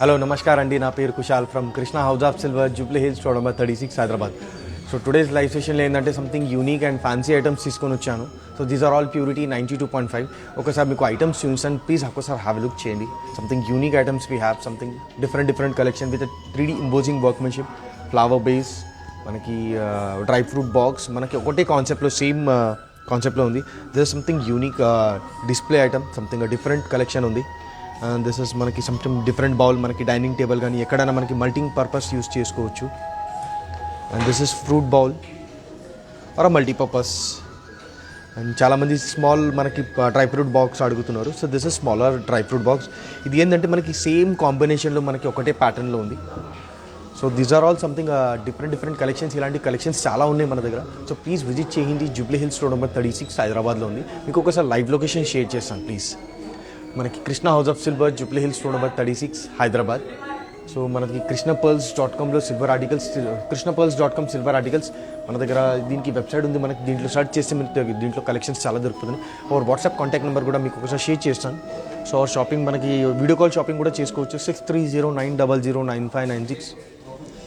Hello, Namaskar Andy, na peru Kushal from Krishna House of Silver, Jubilee Hills, Road number 36, Hyderabad. So today's live session lo endante something unique and fancy items తీసుకొని వచ్చాను. So these are all purity 92.5. ఒకసారి మీకు items చూపిస్తాను, please ఒకసారి have look చేయండి. Something unique items we have, something different collection with 3D imposing workmanship, flower base, మనకి dry fruit box, మనకి ఒకటే కాన్సెప్ట్లో సేమ్ కాన్సెప్ట్లో ఉంది. This is something unique display item, something different collection ఉంది. అండ్ దిస్ ఇస్ మనకి something different bowl, మనకి dining table కానీ ఎక్కడైనా మనకి మల్టింగ్ పర్పస్ యూస్ చేసుకోవచ్చు. And this is fruit bowl or multipurpose. And చాలామంది స్మాల్ మనకి డ్రై ఫ్రూట్ బాక్స్ అడుగుతున్నారు. So this is smaller dry fruit box. ఇది ఏంటంటే మనకి సేమ్ కాంబినేషన్లో మనకి ఒకటే ప్యాటర్న్లో ఉంది. So these are all something different collections. ఇలాంటి కలెక్షన్స్ చాలా ఉన్నాయి మన దగ్గర. సో ప్లీజ్ విజిట్ చేయండి. జూబ్లీ హిల్స్ రోడ్ నెంబర్ 36 హైదరాబాద్లో ఉంది. మీకు ఒకసారి లైవ్ లొకేషన్ షేర్ చేస్తాను ప్లీజ్. మనకి Krishna House of Silver, Jubilee Hills road number 36 Hyderabad. So మనకి కృష్ణపర్ల్స్.comలో సిల్వర్ ఆర్టికల్స్, కృష్ణపర్ల్స్.com సిల్వర్ ఆర్టికల్స్ మన దగ్గర. దీనికి వెబ్సైట్ ఉంది, మనకి దీంట్లో సర్చ్ చేస్తే మీకు దీంట్లో కలెక్షన్స్ చాలా దొరుకుతుంది. और వాట్సాప్ కాంటాక్ట్ నెంబర్ కూడా మీకు ఒకసారి షేర్ చేస్తాను. సో షాపింగ్ మనకి వీడియో కాల్ షాపింగ్ కూడా చేసుకోవచ్చు. 6309009596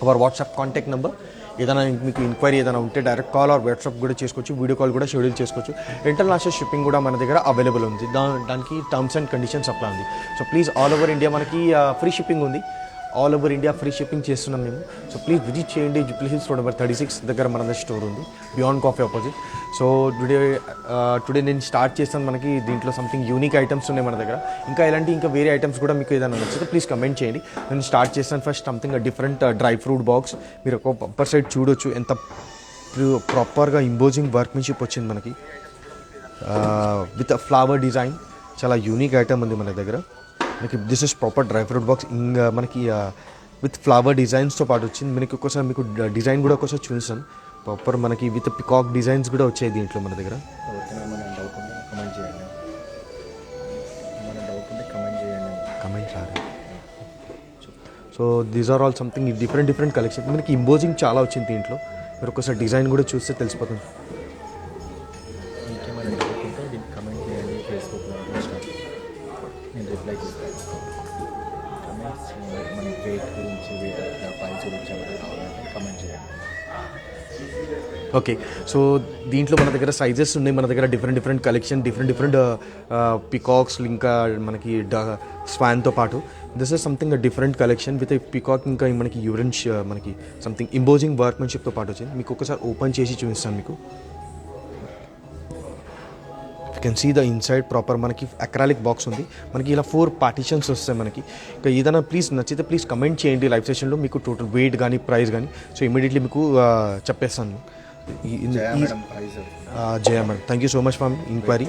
और వాట్సాప్ కాంటాక్ట్ నెంబర్. ఏదైనా మీకు ఎంక్వైరీ ఏదైనా ఉంటే డైరెక్ట్ కాల్ ఆర్ వాట్సాప్ కూడా చేసుకోవచ్చు, వీడియో కాల్ కూడా షెడ్యూల్ చేసుకోవచ్చు. ఇంటర్నేషనల్ షిప్పింగ్ కూడా మన దగ్గర అవైలబుల్ ఉంది. దానికి టర్మ్స్ అండ్ కండిషన్స్ అప్లై ఉంది. So please all over India మనకి ఫ్రీ షిప్పింగ్ ఉంది. All over India free shipping చేస్తున్నాం మేము. సో ప్లీజ్ విజిట్ చేయండి. జూబ్లీ హిల్స్ రోడ్ నెంబర్ 36 దగ్గర మన స్టోర్ ఉంది, beyond coffee opposite. So today నేను స్టార్ట్ చేస్తాను. మనకి దీంట్లో సంథింగ్ యూనిక్ ఐటమ్స్ ఉన్నాయి మన దగ్గర. ఇంకా వేరే ఐటమ్స్ కూడా మీకు ఏదైనా నచ్చితే ప్లీజ్ కమెంట్ చేయండి. నేను స్టార్ట్ చేస్తాను. First something different dry fruit box. మీరు ఒక అప్పర్ సైడ్ చూడొచ్చు ఎంత ప్రాపర్గా ఇంపోజింగ్ వర్క్మెన్షిప్ వచ్చింది మనకి, విత్ ఫ్లవర్ డిజైన్. చాలా యూనిక్ ఐటమ్ ఉంది మన దగ్గర. మనకి this is proper dry fruit box. ఇంకా మనకి విత్ ఫ్లవర్ డిజైన్స్తో పాటు వచ్చింది. మనకి ఒక్కోసారి మీకు డిజైన్ కూడా ఒకసారి చూపిస్తాను. ప్రాపర్ మనకి విత్ పికాక్ డిజైన్స్ కూడా వచ్చాయి దీంట్లో మన దగ్గర. కమెంట్ రాదు. So these are all something different collection. మనకి ఇంపోజింగ్ చాలా వచ్చింది దీంట్లో. మీరు ఒకసారి డిజైన్ కూడా చూస్తే తెలిసిపోతుంది. ఓకే, సో దీంట్లో మన దగ్గర సైజెస్ ఉన్నాయి. మన దగ్గర డిఫరెంట్ కలెక్షన్, డిఫరెంట్ పికాక్స్, ఇంకా మనకి స్వాన్తో పాటు. This is something different collection with peacock. ఇంకా మనకి యూరిన్ మనకి సంథింగ్ ఇంపోజింగ్ వర్క్మెన్షిప్తో పాటు వచ్చింది. మీకు ఒకసారి ఓపెన్ చేసి చూపిస్తాను మీకు. You can see the inside proper. మనకి అక్రాలిక్ బాక్స్ ఉంది. మనకి ఇలా 4 పార్టీషన్స్ వస్తాయి మనకి. ఇంకా ఏదైనా ప్లీజ్ నచ్చితే ప్లీజ్ కమెంట్ చేయండి లైవ్ సెషన్లో. మీకు టోటల్ వెయిట్ కానీ ప్రైస్ కానీ సో ఇమీడియట్లీ మీకు చెప్పేస్తాను. Jaya madam, thank you so much for inquiry.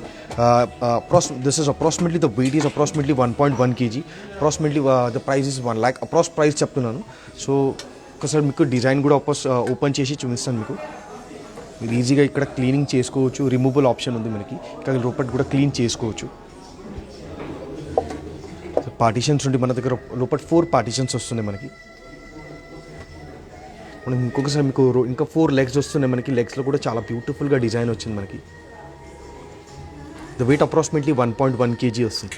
This is approximately the weight is approximately 1.1 kg. Approximately the price is 1 lakh. Approx price చెప్తున్నాను. So ఒకసారి మీకు డిజైన్ కూడా ఓపెన్ చేసి చూపిస్తాను మీకు. మీరు ఈజీగా ఇక్కడ క్లీనింగ్ చేసుకోవచ్చు. రిమూవబుల్ ఆప్షన్ ఉంది మనకి. ఇక్కడ లోపల కూడా క్లీన్ చేసుకోవచ్చు. పార్టీషన్స్ ఉండి మన దగ్గర లోపల 4 పార్టీషన్స్ వస్తున్నాయి మనకి. మనం ఇంకొకసారి మీకు ఇంకా 4 legs వస్తున్నాయి మనకి. లెగ్స్లో కూడా చాలా బ్యూటిఫుల్గా డిజైన్ వచ్చింది మనకి. ద వెయిట్ అప్రాక్సిమేట్లీ 1.1 kg వస్తుంది.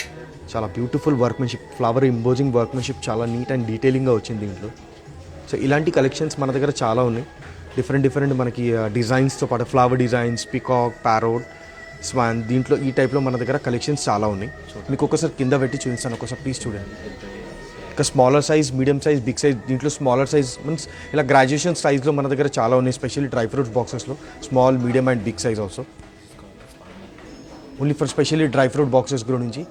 చాలా beautiful workmanship, flower imposing workmanship చాలా నీట్ అండ్ డీటెయిలింగ్గా వచ్చింది దీంట్లో. సో ఇలాంటి కలెక్షన్స్ మన దగ్గర చాలా ఉన్నాయి. డిఫరెంట్ మనకి డిజైన్స్తో పాటు flower designs, peacock, parrot, swan, దీంట్లో ఈ టైప్లో మన దగ్గర కలెక్షన్స్ చాలా ఉన్నాయి. మీకు ఒకసారి కింద పెట్టి చూపిస్తాను, ఒకసారి ప్లీజ్ చూడండి. ఇంకా smaller size, medium size, big size. దీంట్లో స్మాలర్ సైజ్ మీన్స్ ఇలా గ్రాడ్యుయేషన్ సైజ్లో మన దగ్గర చాలా ఉన్నాయి. స్పెషల్లీ డ్రై ఫ్రూట్స్ బాక్సెస్లో small, medium and big size also. Only for specially dry fruit boxes గురించి.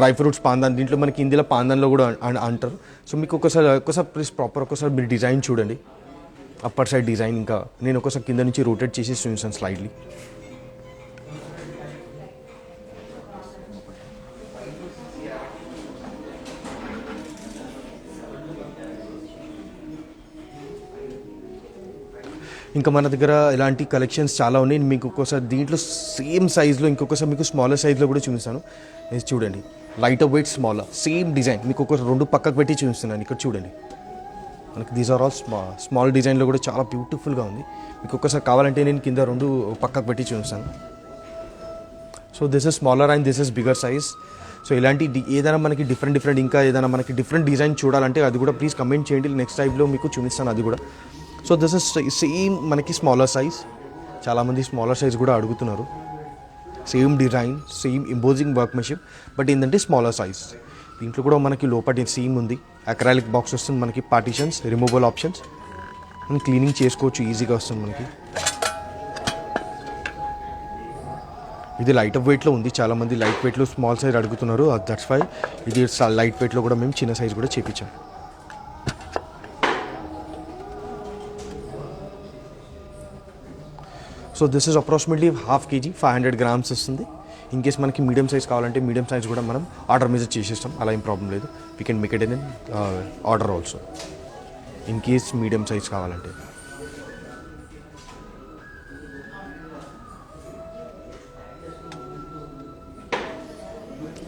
డ్రై ఫ్రూట్స్ పాందాన్, దీంట్లో మనకి హిందీలో పాందాన్లో కూడా అంటారు. సో మీకు ఒకసారి ప్లీజ్ ప్రాపర్ ఒకసారి మీరు డిజైన్ చూడండి. Upper side design. ఇంకా నేను ఒకసారి కింద నుంచి రొటేట్ చేసి చూపిస్తాను స్లైడ్లీ. ఇంకా మన దగ్గర ఇలాంటి కలెక్షన్స్ చాలా ఉన్నాయి. మీకు ఒక్కోసారి దీంట్లో సేమ్ సైజ్లో ఇంకొకసారి మీకు స్మాలర్ సైజ్లో కూడా చూపిస్తాను. చూడండి, lighter weight, smaller, same design. మీకు ఒక 2 పక్కకు పెట్టి చూపిస్తున్నాను. ఇక్కడ చూడండి, మనకి దీస్ ఆర్ ఆల్ స్మాల్ డిజైన్లో కూడా చాలా బ్యూటిఫుల్గా ఉంది. మీకు ఒక్కసారి కావాలంటే నేను కింద 2 పక్కకు పెట్టి చూపిస్తాను. So this is smaller and this is bigger size. So ఇలాంటి ఏదైనా మనకి డిఫరెంట్ ఇంకా ఏదైనా మనకి డిఫరెంట్ డిజైన్ చూడాలంటే అది కూడా ప్లీజ్ కమెంట్ చేయండి, నెక్స్ట్ టైప్లో మీకు చూపిస్తాను అది కూడా. సో దిస్ ఇస్ సేమ్ మనకి స్మాలర్ సైజ్, చాలామంది స్మాలర్ సైజ్ కూడా అడుగుతున్నారు. Same design, same imposing workmanship, but ఏంటంటే స్మాలర్ సైజ్. దీంట్లో కూడా మనకి లోపల సీమ్ ఉంది, అక్రాలిక్ బాక్స్ వస్తుంది మనకి, పార్టీషన్స్, రిమూవబుల్ ఆప్షన్స్, మనం క్లీనింగ్ చేసుకోవచ్చు, ఈజీగా వస్తుంది మనకి. ఇది లైట్ వెయిట్లో ఉంది, చాలామంది లైట్ వెయిట్లో స్మాల్ సైజ్ అడుగుతున్నారు, దట్స్ వై ఇది లైట్ వెయిట్లో కూడా మేము చిన్న సైజ్ కూడా చేపించాం. So this is approximately half KG 500 grams వస్తుంది. ఇన్ కేస్ మనకి మీడియం సైజ్ కావాలంటే మీడియం సైజ్ కూడా మనం ఆర్డర్ మీద చేసేస్తాం, అలా ఏం ప్రాబ్లం లేదు. We can make it in order also in case medium size కావాలంటే.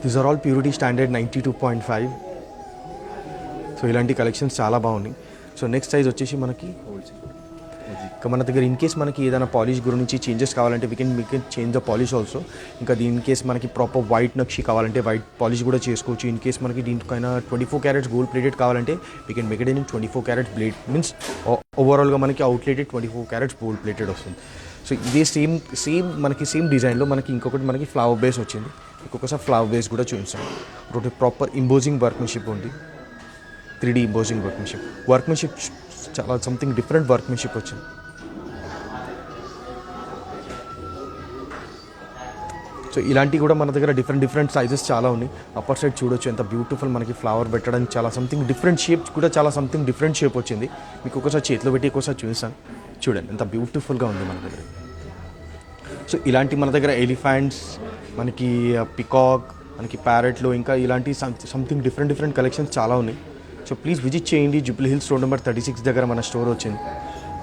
These are all purity standard 92.5. So ఇలాంటి కలెక్షన్స్ చాలా బాగున్నాయి. సో నెక్స్ట్ సైజ్ వచ్చేసి మనకి ఇంకా మన దగ్గర ఇన్ కేస్ మనకి ఏదైనా పాలిష్ గురించి చేంజెస్ కావాలంటే we can change the polish also. ఇంకా ఇన్ కేస్ మనకి ప్రాపర్ వైట్ నక్షి కావాలంటే వైట్ పాలిష్ కూడా చేసుకోవచ్చు. ఇన్ కేస్ మనకి దీనికైనా 24 carats గోల్డ్ ప్లేటెడ్ కావాలంటే we can make it in 24 carats plate, means ఓవరాల్గా మనకి అవుట్లెటెడ్ 24 carats గోల్డ్ ప్లేటెడ్ వస్తుంది. సో ఇదే సేమ్ మనకి సేమ్ డిజైన్లో మనకి ఇంకొకటి మనకి ఫ్లవర్ బేస్ వచ్చింది. ఇంకొకసారి ఫ్లవర్ బేస్ కూడా చూపిస్తాం. ఒకటి ప్రాపర్ ఇంపోజింగ్ వర్క్మెన్షిప్ ఉంది, 3D ఇంపోజింగ్ వర్క్మెన్షిప్ చాలా సంథింగ్ డిఫరెంట్ వర్క్మెన్షిప్ వచ్చింది. సో ఇలాంటివి కూడా మన దగ్గర డిఫరెంట్ సైజెస్ చాలా ఉన్నాయి. అప్పర్ సైడ్ చూడొచ్చు ఎంత బ్యూటిఫుల్ మనకి ఫ్లవర్ పెట్టడానికి, చాలా సంథింగ్ డిఫరెంట్ షేప్స్ కూడా చాలా సంథింగ్ డిఫరెంట్ షేప్ వచ్చింది. మీకు ఒకసారి చేతిలో పెట్టి ఒకసారి చూపిస్తాను, చూడండి ఎంత బ్యూటిఫుల్గా ఉంది మన దగ్గర. సో ఇలాంటి మన దగ్గర ఎలిఫెంట్స్, మనకి పికాక్, మనకి ప్యారెట్లు, ఇంకా ఇలాంటి సంథింగ్ డిఫరెంట్ కలెక్షన్స్ చాలా ఉన్నాయి. సో ప్లీజ్ విజిట్ చేయండి. జూబ్లీ హిల్స్ రోడ్ నెంబర్ 36 దగ్గర మన స్టోర్ వచ్చింది.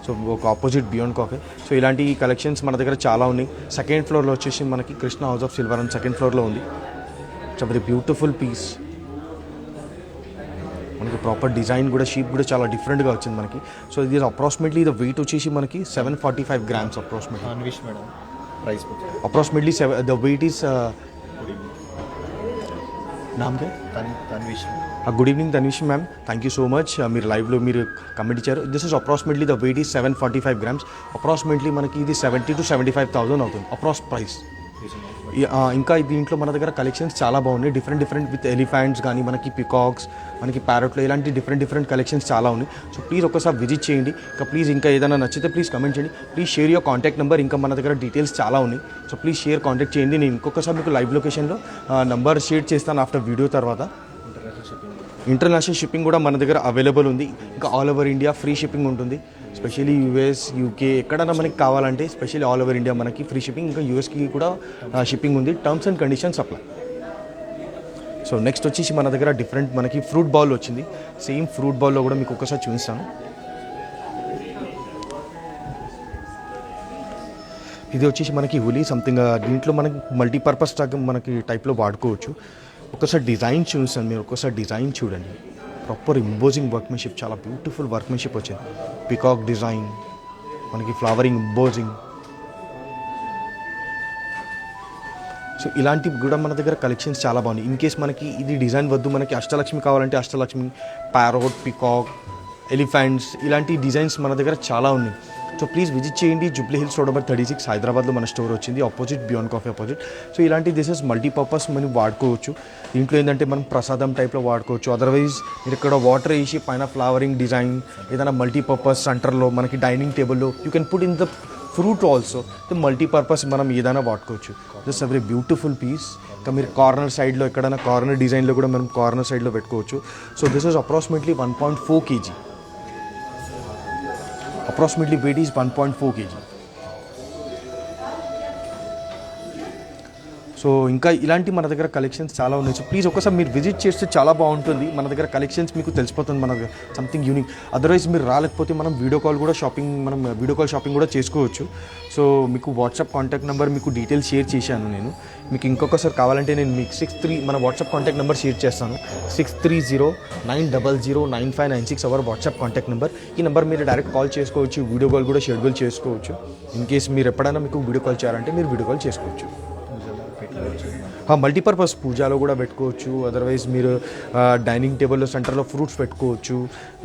సో ఒక ఆపోజిట్ బియాండ్ కాఫే. సో ఇలాంటి కలెక్షన్స్ మన దగ్గర చాలా ఉన్నాయి. సెకండ్ ఫ్లోర్లో వచ్చేసి మనకి కృష్ణ హౌస్ ఆఫ్ సిల్వర్ అని సెకండ్ ఫ్లోర్లో ఉంది. It's very beautiful piece. మనకి ప్రాపర్ డిజైన్ కూడా, షీప్ కూడా చాలా డిఫరెంట్గా వచ్చింది మనకి. సో ఇది అప్రాక్సిమేట్లీ ఇది వెయిట్ వచ్చేసి మనకి 745 grams approximately. Approximately the weight is నామ్ కే Tanvish. Good evening Tanvish ma'am, thank you so much. మీరు లైవ్లో మీరు కమెంట్ ఇచ్చారు. This is approximately the weight is 745 grams. Approximately మనకి ఇది 70,000 to 75,000 అవుతుంది అప్రాక్స్ ప్రైస్. ఇంకా దీంట్లో మన దగ్గర కలెక్షన్స్ చాలా బాగున్నాయి, డిఫరెంట్ విత్ ఎలిఫెంట్స్ కానీ, మనకి పికాక్స్, మనకి ప్యారెట్లో, ఇలాంటి డిఫరెంట్ కలెక్షన్స్ చాలా ఉన్నాయి. సో ప్లీజ్ ఒకసారి విజిట్ చేయండి. ఇంకా ఏదైనా నచ్చితే ప్లీజ్ కమెంట్ చేయండి. Please share your contact number. ఇంకా మన దగ్గర డీటెయిల్స్ చాలా ఉన్నాయి. సో ప్లీజ్ షేర్, కాంటాక్ట్ చేయండి. నేను ఇంకొకసారి మీకు లైవ్ లొకేషన్లో నంబర్ షేర్ చేస్తాను ఆఫ్టర్ వీడియో తర్వాత. ఇంటర్నేషనల్ షిప్పింగ్ కూడా మన దగ్గర అవైలబుల్ ఉంది. ఇంకా all over India free shipping ఉంటుంది. స్పెషల్లీ యూఎస్, యూకే ఎక్కడైనా మనకి కావాలంటే స్పెషల్లీ ఆల్ ఓవర్ ఇండియా మనకి ఫ్రీ షిప్పింగ్. ఇంకా యూఎస్కి కూడా షిప్పింగ్ ఉంది. Terms and conditions apply. So next వచ్చేసి మన దగ్గర డిఫరెంట్ మనకి ఫ్రూట్ బౌల్ వచ్చింది. సేమ్ ఫ్రూట్ బౌల్లో కూడా మీకు ఒకసారి చూపిస్తాను. ఇది వచ్చేసి మనకి హులీ సంథింగ్, దీంట్లో మనకి మల్టీపర్పస్ మనకి టైప్లో వాడుకోవచ్చు. ఒకసారి డిజైన్ చూస్తాను, మీరు ఒకసారి డిజైన్ చూడండి. ప్రాపర్ ఇంపోజింగ్ వర్క్మెన్షిప్, చాలా బ్యూటిఫుల్ వర్క్మెన్షిప్ వచ్చింది. పికాక్ డిజైన్, మనకి ఫ్లవరింగ్ ఇంపోజింగ్. సో ఇలాంటివి కూడా మన దగ్గర కలెక్షన్స్ చాలా బాగున్నాయి. ఇన్ కేస్ మనకి ఇది డిజైన్ వద్దు, మనకి అష్టలక్ష్మి కావాలంటే అష్టలక్ష్మి, ప్యారోట్, పికాక్, ఎలిఫెంట్స్, ఇలాంటి డిజైన్స్ మన దగ్గర చాలా ఉన్నాయి. సో ప్లీజ్ విజిట్ చేయండి. జూబ్లీ హిల్స్ రోడ్ నెంబర్ 36 హైదరాబాద్లో మన స్టోర్ వచ్చింది, opposite beyond coffee opposite. So ఇలాంటి దిసెస్ మల్టీపర్పస్ మనం వాడుకోవచ్చు. దీంట్లో ఏంటంటే మనం ప్రసాదం టైప్లో వాడుకోవచ్చు. అదర్వైజ్ మీరు ఇక్కడ వాటర్ వేసి పైన ఫ్లవరింగ్ డిజైన్, ఏదైనా మల్టీపర్పస్ సెంటర్లో మనకి డైనింగ్ టేబుల్లో you can put in the fruit also. Multipurpose మనం ఏదైనా వాడుకోవచ్చు. This a very beautiful piece. ఇంకా మీరు కార్నర్ సైడ్లో ఎక్కడైనా కార్నర్ డిజైన్లో కూడా మనం కార్నర్ సైడ్లో పెట్టుకోవచ్చు. So this is approximately 1.4 kg. Approximately weight is 1.4 kg. So ఇంకా ఇలాంటి మన దగ్గర కలెక్షన్స్ చాలా ఉన్నాయి. సో ప్లీజ్ ఒకసారి మీరు విజిట్ చేస్తే చాలా బాగుంటుంది. మన దగ్గర కలెక్షన్స్ మీకు తెలిసిపోతుంది, మన దగ్గర సంథింగ్ యూనిక్. అదర్వైజ్ మీరు రాలేకపోతే మనం వీడియో కాల్ షాపింగ్ కూడా చేసుకోవచ్చు. సో మీకు వాట్సాప్ కాంటాక్ట్ నెంబర్ మీకు డీటెయిల్స్ షేర్ చేశాను నేను. మీకు ఇంకొకసారి కావాలంటే నేను మీకు 63 మన వాట్సాప్ కాంటాక్ట్ నెంబర్ షేర్ చేస్తాను. 6309009596 అవర్ వాట్సాప్ కాంటాక్ట్ నెంబర్. ఈ నెంబర్ మీరు డైరెక్ట్ కాల్ చేసుకోవచ్చు, వీడియో కాల్ కూడా షెడ్యూల్ చేసుకోవచ్చు. ఇన్ కేస్ మీరు ఎప్పుడైనా మీకు వీడియో కాల్ చేయాలంటే మీరు వీడియో కాల్ చేసుకోవచ్చు. మల్టీపర్పస్ పూజలో కూడా పెట్టుకోవచ్చు. అదర్వైజ్ మీరు డైనింగ్ టేబుల్లో సెంటర్లో ఫ్రూట్స్ పెట్టుకోవచ్చు.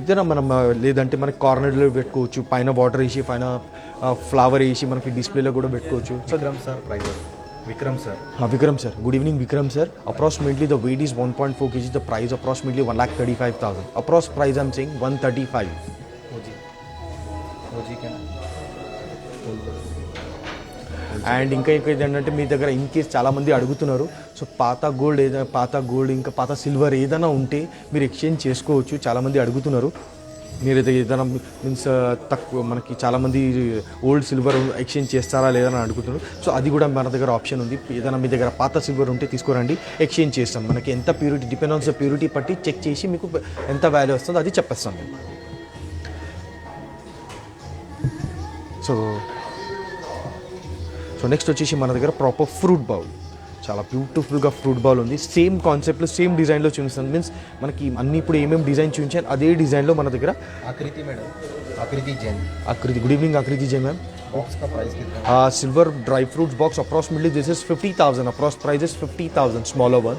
ఇదేనా మనం లేదంటే మనకి కార్నర్లో పెట్టుకోవచ్చు. పైన వాటర్ వేసి పైన ఫ్లవర్ వేసి మనకి డిస్ప్లేలో కూడా పెట్టుకోవచ్చు. So Vikram sir. Good evening, Vikram sir. Approximately the weight is 1.4 kg. The price approximately 1,35,000. Approx price I'm saying 135. And ఇంకా ఏంటంటే మీ దగ్గర ఇన్ కేస్ చాలామంది అడుగుతున్నారు. సో పాత గోల్డ్ ఇంకా పాత సిల్వర్ ఏదైనా ఉంటే మీరు ఎక్స్చేంజ్ చేసుకోవచ్చు. చాలామంది అడుగుతున్నారు. మీరు ఏదైనా మీన్స్ తక్కువ మనకి చాలామంది ఓల్డ్ సిల్వర్ ఎక్స్చేంజ్ చేస్తారా లేదని అడుగుతున్నారు. సో అది కూడా మన దగ్గర ఆప్షన్ ఉంది. ఏదైనా మీ దగ్గర పాత సిల్వర్ ఉంటే తీసుకురండి, ఎక్స్చేంజ్ చేస్తాం. మనకి ఎంత purity depend on the purity బట్టి చెక్ చేసి మీకు ఎంత వాల్యూ వస్తుందో అది చెప్పేస్తాం మేము. సో నెక్స్ట్ వచ్చేసి మన దగ్గర ప్రాపర్ ఫ్రూట్ బౌల్, చాలా బ్యూటిఫుల్గా ఫ్రూట్ బౌల్ ఉంది. సేమ్ కాన్సెప్ట్లో సేమ్ డిజైన్లో చూపిస్తాను. మీన్స్ మనకి అన్ని ఇప్పుడు ఏమేమి డిజైన్ చూపించాను అదే డిజైన్లో మన దగ్గర. ఆకృతి good evening Akruti Jain ma'am. Silver dry fruits box approximately this is 50,000. Approx price is 50,000. Smaller one.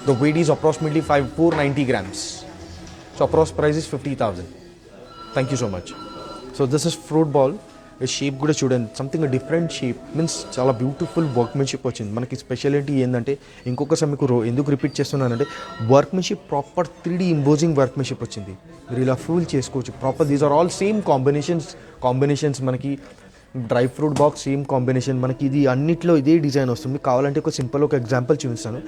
The weight is approximately 490 grams. So approx price is 50,000. Thank you so much. So this is fruit bowl. Shape కూడా చూడండి, something different shape. Means చాలా beautiful workmanship వచ్చింది. మనకి speciality ఏంటంటే ఇంకొకసారి మీకు ఎందుకు repeat చేస్తున్నానంటే workmanship proper 3D imposing workmanship వచ్చింది. మీరు ఇలా ఫుల్ చేసుకోవచ్చు proper. These are all same combinations మనకి dry fruit box same combination. మనకి ఇది అన్నిట్లో ఇదే డిజైన్ వస్తుంది. కావాలంటే ఒక సింపుల్ ఒక ఎగ్జాంపుల్ చూపిస్తాను.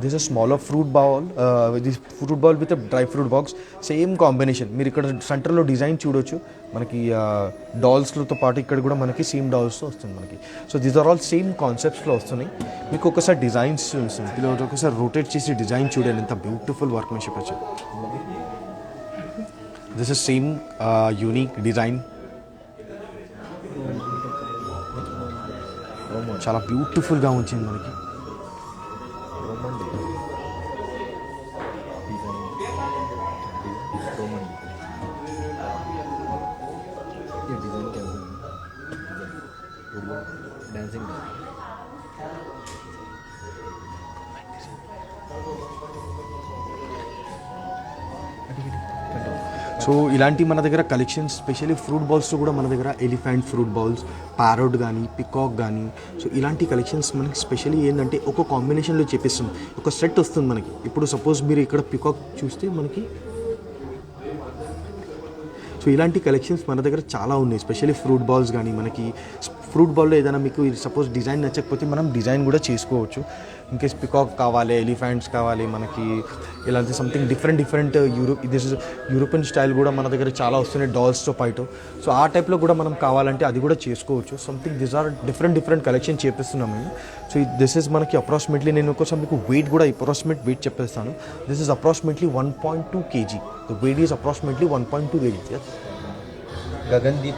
This is smaller fruit bowl with dry fruit box same combination. మీరు ఇక్కడ సెంటర్లో డిజైన్ చూడొచ్చు. మనకి డాల్స్లతో పాటు ఇక్కడ కూడా మనకి సేమ్ డాల్స్తో వస్తుంది మనకి. So these are all same కాన్సెప్ట్స్లో వస్తున్నాయి. మీకు ఒకసారి డిజైన్స్ చూస్తుంది, ఇలా ఒకసారి రొటేట్ చేసి డిజైన్ చూడండి, ఎంత బ్యూటిఫుల్ వర్క్మెన్షిప్ వచ్చింది. This is same unique design. చాలా బ్యూటిఫుల్గా వచ్చింది మనకి. సో ఇలాంటి మన దగ్గర కలెక్షన్స్ స్పెషల్లీ ఫ్రూట్ బౌల్స్తో కూడా మన దగ్గర ఎలిఫెంట్ ఫ్రూట్ బౌల్స్, ప్యారోట్ కానీ పికాక్ కానీ, సో ఇలాంటి కలెక్షన్స్ మనకి స్పెషల్లీ ఏంటంటే ఒక కాంబినేషన్లో చేపిస్తాం. ఒక సెట్ వస్తుంది మనకి. ఇప్పుడు సపోజ్ మీరు ఇక్కడ పికాక్ చూస్తే మనకి సో ఇలాంటి కలెక్షన్స్ మన దగ్గర చాలా ఉన్నాయి. స్పెషల్లీ ఫ్రూట్ బాల్స్ కానీ మనకి ఫ్రూట్ బాల్లో ఏదైనా మీకు సపోజ్ డిజైన్ నచ్చకపోతే మనం డిజైన్ కూడా చేసుకోవచ్చు. ఇన్కేస్ పికాక్ కావాలి, ఎలిఫెంట్స్ కావాలి మనకి, ఇలాంటి సంథింగ్ డిఫరెంట్ యూరోపియన్ స్టైల్ కూడా మన దగ్గర చాలా వస్తున్నాయి డాల్స్తో పాటు. సో ఆ టైప్లో కూడా మనం కావాలంటే అది కూడా చేసుకోవచ్చు. Something this are different collection చేపిస్తున్నాం మేము. సో దిస్ ఇస్ మనకి అప్రాక్సిమేట్లీ నేను ఒకసారి మీకు వెయిట్ కూడా అప్రాక్సిమేట్ వెయిట్ చెప్పేస్తాను. This is approximately 1.2 kg. The weight is approximately 1.2 kg. Gagandeep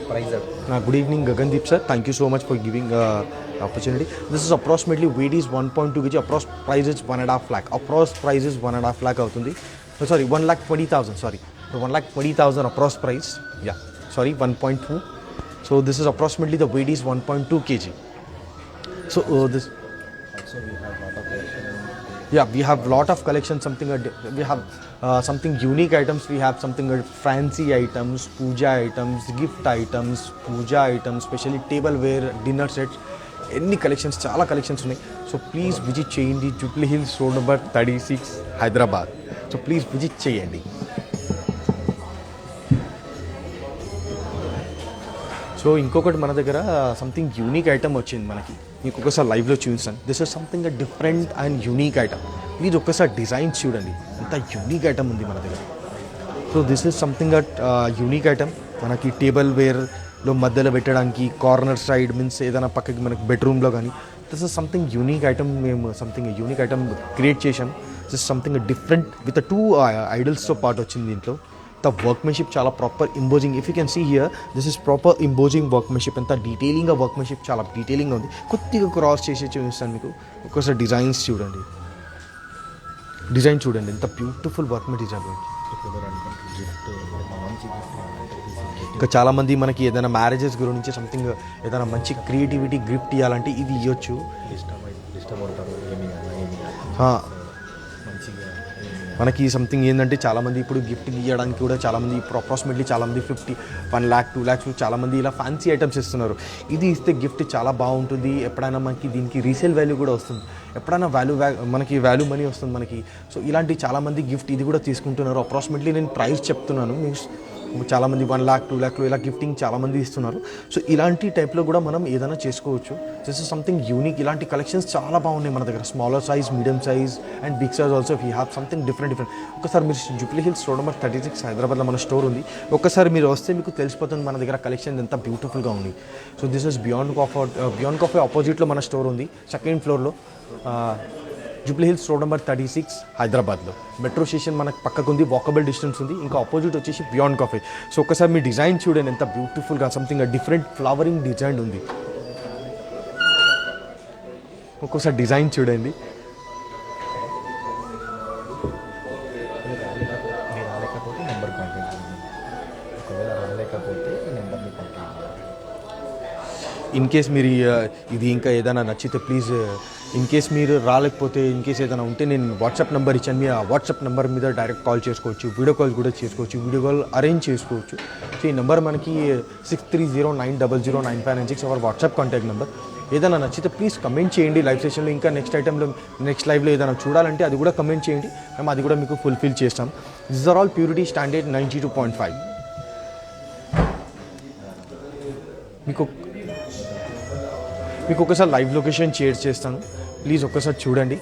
Prizer. Good evening, Gagandeep sir. Thank you so much for giving opportunity. This is approximately weight is 1.2 kg. Approx price is 1.5 lakh. Approx price is 1.5 lakh avutundi. Oh, sorry, 1,20,000. Sorry, 1,20,000 approx price. Yeah, sorry, 1.2. So this is approximately the weight is 1.2 kg. So this. Also we have lot of collection. Yeah, we have lot of collection. We have something unique items. We have something fancy items, puja items, gift items, puja items, especially tableware, dinner sets. ఎన్ని collections, చాలా collections ఉన్నాయి. So please visit చేయండి. Jubilee Hills road number 36 Hyderabad. So please visit చేయండి. So ఇంకొకటి మన దగ్గర something unique item వచ్చింది మనకి. మీకు ఒకసారి లైవ్లో చూపిస్తాను. This is something different and unique item. Please ఒక్కసారి డిజైన్స్ చూడండి, ఎంత యూనిక్ ఐటమ్ ఉంది మన దగ్గర. So this is something unique item. మనకి టేబుల్ వేర్లో మధ్యలో పెట్టడానికి, కార్నర్ సైడ్ మీన్స్ ఏదైనా పక్కకి మనకి బెడ్రూమ్లో కానీ, this is something unique item. మేము సంథింగ్ యూనిక్ ఐటమ్ క్రియేట్ చేసాం. This is something different with 2 ఐడల్స్తో పాటు వచ్చింది దీంట్లో. ద వర్క్మెన్షిప్ చాలా proper imposing. If you can see here, this is proper imposing workmanship. ఎంత డీటెయిలింగ్గా వర్క్మెన్షిప్, చాలా డీటెయిలింగ్గా ఉంది. కొద్దిగా క్రాస్ చేసి చూపిస్తాను మీకు. ఒకసారి డిజైన్స్ చూడండి, ఎంత బ్యూటిఫుల్ వర్క్మెన్ డిజైన్. ఇప్పుడు అనుకుంటే గిఫ్ట్ మంచి గిఫ్ట్ ఇంకా చాలామంది మనకి ఏదైనా మ్యారేజెస్ గురించి సంథింగ్ ఏదైనా మంచి క్రియేటివిటీ గిఫ్ట్ ఇవ్వాలంటే ఇది ఇవ్వచ్చు. ఇష్టపడతారు మంచిగా మనకి సంథింగ్ ఏంటంటే చాలామంది ఇప్పుడు గిఫ్ట్ ఇవ్వడానికి కూడా చాలామంది ఇప్పుడు అప్రాక్సిమేట్లీ చాలామంది 1 lakh 2 lakhs చాలామంది ఇలా ఫ్యాన్సీ ఐటమ్స్ ఇస్తున్నారు. ఇది ఇస్తే గిఫ్ట్ చాలా బాగుంటుంది. ఎప్పుడైనా మనకి దీనికి రీసేల్ వాల్యూ కూడా వస్తుంది, ఎప్పుడైనా మనకి వాల్యూ మనీ వస్తుంది మనకి. సో ఇలాంటి చాలామంది గిఫ్ట్ ఇది కూడా తీసుకుంటున్నారు. అప్రాక్సిమేట్లీ నేను ప్రైస్ చెప్తున్నాను, చాలామంది 1 lakh 2 lakh ఇలా గిఫ్టింగ్ చాలామంది ఇస్తున్నారు. సో ఇలాంటి టైప్లో కూడా మనం ఏదైనా చేసుకోవచ్చు. This is something unique. ఇలాంటి కలెక్షన్స్ చాలా బాగున్నాయి మన దగ్గర. Smaller size, medium size and big size also we have something different. ఒకసారి మీరు జూబ్లీ హిల్స్ రోడ్ నెంబర్ 36 హైదరాబాద్లో మన స్టోర్ ఉంది. ఒక్కసారి మీరు వస్తే మీకు తెలిసిపోతుంది మన దగ్గర కలెక్షన్ ఎంత బ్యూటిఫుల్గా ఉంది. So this is beyond coffee ఆపోజిట్లో మన స్టోర్ ఉంది, 2nd ఫ్లోర్లో, జూబ్లీ హిల్స్ రోడ్ నెంబర్ 36 హైదరాబాద్లో. మెట్రో స్టేషన్ మనకు పక్కకు ఉంది, వాకబుల్ డిస్టెన్స్ ఉంది. ఇంకా ఆపోజిట్ వచ్చేసి బియాండ్ కాఫీ. సో ఒకసారి మీ డిజైన్ చూడండి ఎంత బ్యూటిఫుల్గా, సంథింగ్ డిఫరెంట్ ఫ్లవరింగ్ డిజైన్ ఉంది. ఒక్కోసారి డిజైన్ చూడండి. మీరు రాలేకపోతే నెంబర్ కాంటాక్ట్ చేయండి. ఒకవేళ రాలేకపోతే నెంబర్ని కాంటాక్ట్ చేయండి. ఇన్ కేస్ మీరు ఇది ఇంకా ఏదైనా నచ్చితే ప్లీజ్, ఇన్ కేస్ మీరు రాలేకపోతే, ఇన్ కేస్ ఏదైనా ఉంటే నేను వాట్సాప్ నెంబర్ ఇచ్చాను, మీరు ఆ వాట్సాప్ నెంబర్ మీద డైరెక్ట్ కాల్ చేసుకోవచ్చు, వీడియో కాల్ కూడా చేసుకోవచ్చు, వీడియో కాల్ అరేంజ్ చేసుకోవచ్చు. సో ఈ నెంబర్ మనకి 6309009596 అవర్ వాట్సాప్ కాంటాక్ట్ నెంబర్. ఏదైనా నచ్చితే ప్లీజ్ కమెంట్ చేయండి లైవ్ సెషన్లో. ఇంకా నెక్స్ట్ లైవ్లో ఏదైనా చూడాలంటే అది కూడా కమెంట్ చేయండి, మేము అది కూడా మీకు ఫుల్ఫిల్ చేస్తాం. This are all purity standard 92.5. మీకు ఒకసారి లైవ్ లొకేషన్ షేర్ చేస్తాను, ప్లీజ్ ఒక్కసారి చూడండి.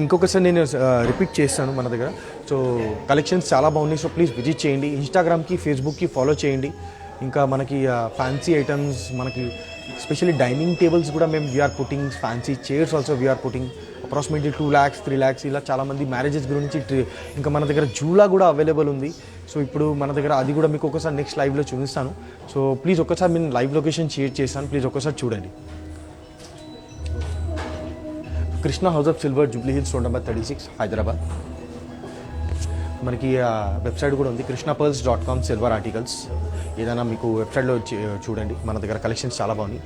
ఇంకొకసారి నేను రిపీట్ చేస్తాను మన దగ్గర. సో కలెక్షన్స్ చాలా బాగున్నాయి. సో ప్లీజ్ విజిట్ చేయండి. ఇన్స్టాగ్రామ్కి, ఫేస్బుక్కి ఫాలో చేయండి. ఇంకా మనకి ఫ్యాన్సీ ఐటమ్స్, మనకి స్పెషల్లీ డైనింగ్ టేబుల్స్ కూడా మేము we are putting, fancy chairs also we are putting. Approximately 2 lakhs 3 lakhs ఇలా చాలామంది మ్యారేజెస్ గురించి. ఇంకా మన దగ్గర జూలా కూడా అవైలబుల్ ఉంది. సో ఇప్పుడు మన దగ్గర అది కూడా మీకు ఒకసారి నెక్స్ట్ లైవ్లో చూపిస్తాను. సో ప్లీజ్ ఒకసారి నేను లైవ్ లొకేషన్ షేర్ చేస్తాను, ప్లీజ్ ఒకసారి చూడండి. Krishna House of Silver, Jubilee Hills road number 36 Hyderabad. మనకి వెబ్సైట్ కూడా ఉంది, krishnapearls.com సిల్వర్ ఆర్టికల్స్. ఏదైనా మీకు వెబ్సైట్లో చూడండి, మన దగ్గర కలెక్షన్స్ చాలా బాగున్నాయి.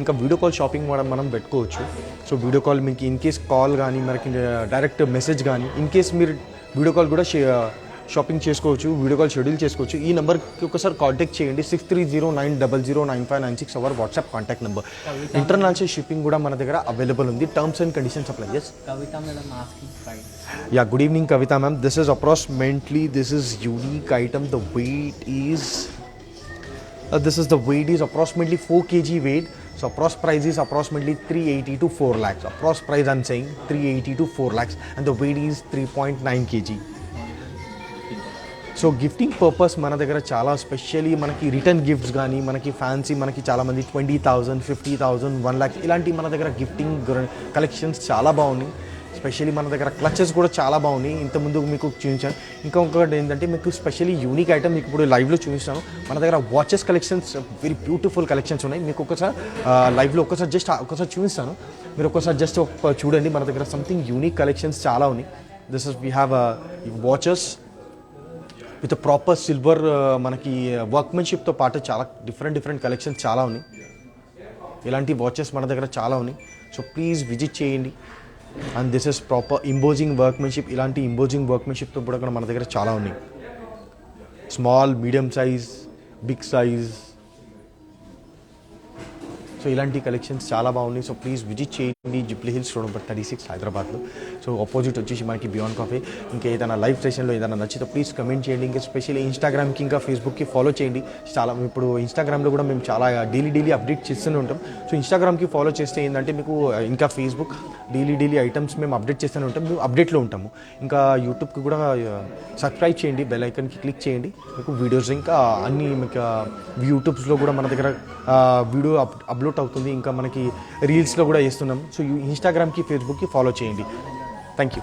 ఇంకా వీడియో కాల్ షాపింగ్ మనం పెట్టుకోవచ్చు. సో వీడియో కాల్ మీకు ఇన్ కేస్ కాల్ కానీ, మనకి డైరెక్ట్ మెసేజ్ కానీ, ఇన్ కేస్ మీరు వీడియో కాల్ కూడా షాపింగ్ చేసుకోవచ్చు, వీడియో కాల్ షెడ్యూల్ చేసుకోవచ్చు. ఈ నెంబర్కి ఒకసారి కాంటాక్ట్ చేయండి, 6309009596 our WhatsApp contact number. International shipping కూడా మన దగ్గర అవైలబుల్ ఉంది. Terms and conditions apply. Yes. Kavita madam asking price. Yeah, good evening Kavita ma'am. This is approximately, this is unique item. The weight is approximately 4 kg weight. So approx price is approximately 380 to 4 lakhs. Approx price I'm saying 380 to 4 lakhs and the weight is 3.9 kg. So gifting purpose మన దగ్గర చాలా, specially మనకి return gifts కానీ, మనకి fancy, మనకి చాలామంది 20,000 50,000 1 lakh ఇలాంటి మన దగ్గర గిఫ్టింగ్ కలెక్షన్స్ చాలా బాగున్నాయి. స్పెషల్లీ మన దగ్గర క్లచెస్ కూడా చాలా బాగున్నాయి. ఇంతకుముందు మీకు చూపించాను. ఇంకొకటి ఏంటంటే మీకు స్పెషల్లీ యూనిక్ ఐటమ్ మీకు ఇప్పుడు లైవ్లో చూపిస్తాను. మన దగ్గర watches collections, very beautiful collections ఉన్నాయి. మీకు ఒకసారి లైవ్లో ఒకసారి చూపిస్తాను, మీరు ఒకసారి జస్ట్ చూడండి. మన దగ్గర సంథింగ్ యూనిక్ కలెక్షన్స్ చాలా ఉన్నాయి. This is we have watches with proper silver, మనకి వర్క్మెన్షిప్తో పాటు చాలా డిఫరెంట్ కలెక్షన్స్ చాలా ఉన్నాయి. ఇలాంటి వాచెస్ మన దగ్గర చాలా ఉన్నాయి. సో ప్లీజ్ విజిట్ చేయండి. And this is proper imposing workmanship. ఇలాంటి ఇంపోజింగ్ వర్క్మెన్షిప్తో కూడా మన దగ్గర చాలా ఉన్నాయి. Small, medium size, big size. So ఇలాంటి కలెక్షన్స్ చాలా బాగున్నాయి. సో ప్లీజ్ విజిట్ చేయండి, జూబ్లీ హిల్స్ రోడ్ నెంబర్ 36 హైదరాబాద్లో. సో ఆపోజిట్ వచ్చేసి మనకి బియాండ్ కాఫీ. ఇంకా ఏదైనా లైవ్ సెషన్లో ఏదైనా నచ్చితే ప్లీజ్ కమెంట్ చేయండి. ఇంకా స్పెషల్లీ ఇన్స్టాగ్రామ్కి, ఇంకా ఫేస్బుక్కి ఫాలో చేయండి. చాలా ఇప్పుడు ఇన్స్టాగ్రామ్లో కూడా మేము చాలా డైలీ అప్డేట్ చేస్తూనే ఉంటాం. సో ఇన్స్టాగ్రామ్కి ఫాలో చేస్తే ఏంటంటే మీకు, ఇంకా ఫేస్బుక్ డైలీ ఐటమ్స్ మేము అప్డేట్ చేస్తూనే ఉంటాం, మేము అప్డేట్లో ఉంటాము. ఇంకా యూట్యూబ్కి కూడా సబ్స్క్రైబ్ చేయండి, బెల్ ఐకన్కి క్లిక్ చేయండి. మీకు వీడియోస్ ఇంకా అన్నీ మీకు యూట్యూబ్స్లో కూడా మన దగ్గర వీడియో అప్లోడ్ అవుతుంది. ఇంకా మనకి రీల్స్లో కూడా వేస్తున్నాం. సో ఇన్స్టాగ్రామ్కి, ఫేస్బుక్కి ఫాలో చేయండి. Thank you.